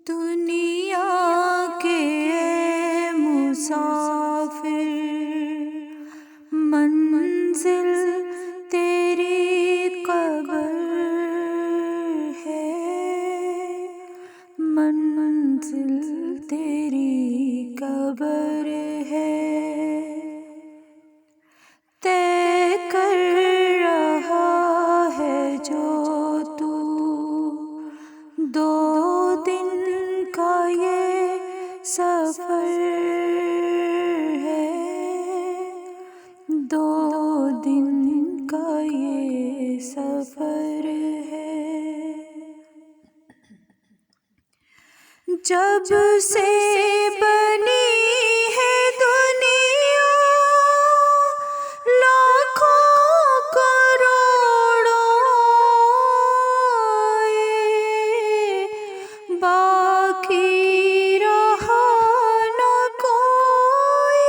दुनिया के मुसाफिर, मंजिल तेरी कब्र है, मंजिल तेरी कब्र है। तय कर रहा है जो तू दो दिन का ये सफर है, दो दिन का ये सफर है। जब से बनी है दुनिया लाखों करोड़ों, बाकी रहा न कोई,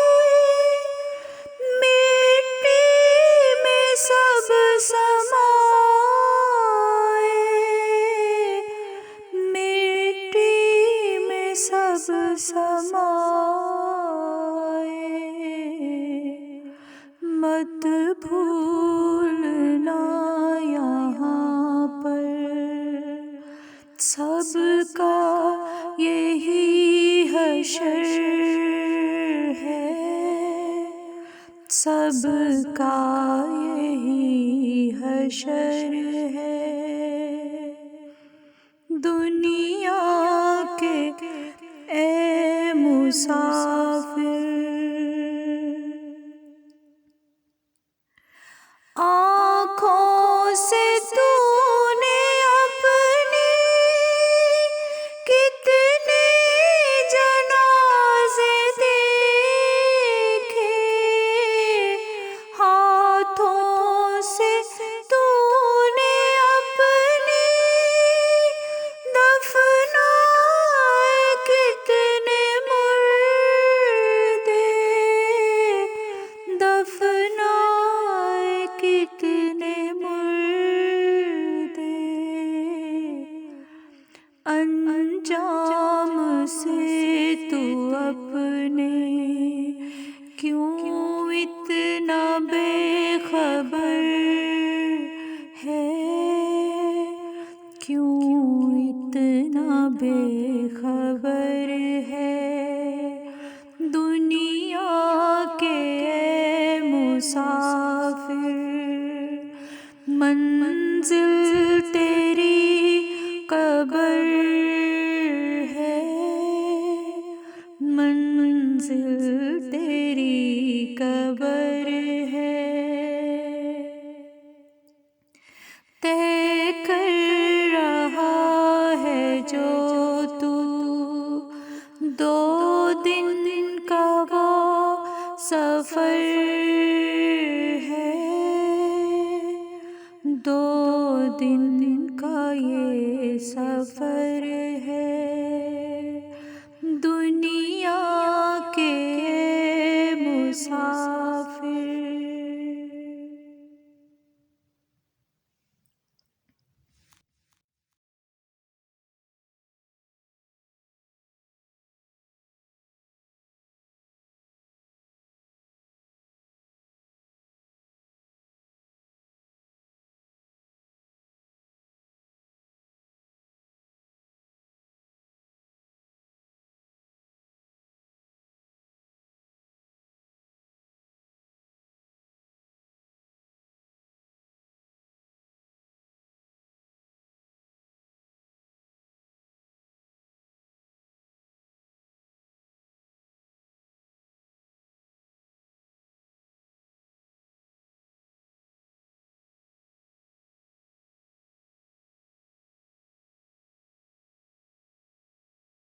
मिट्टी में सब समाए, मिट्टी में सब समाए। मत भूलना यहाँ पर सबका यही हशर है, सबका यही हशर है। दुनिया के ए मुसाफिर, आँखों से तूने अपनी कितने जनाज़े देखे, हाथों से तूने अपनी दफनाए कितने मुर्दे, दफनाए कितने मुर्दे। अंजाम से तू अपने क्यों इतना बेखबर है, क्यों इतना बेखबर है। दुनिया के मुसाफिर, मंजिल तेरी कब्र है, मंजिल तेरी कब्र है। तय कर रहा है जो तू दो दिन का वो सफर है, दो दिन का ये सफर है।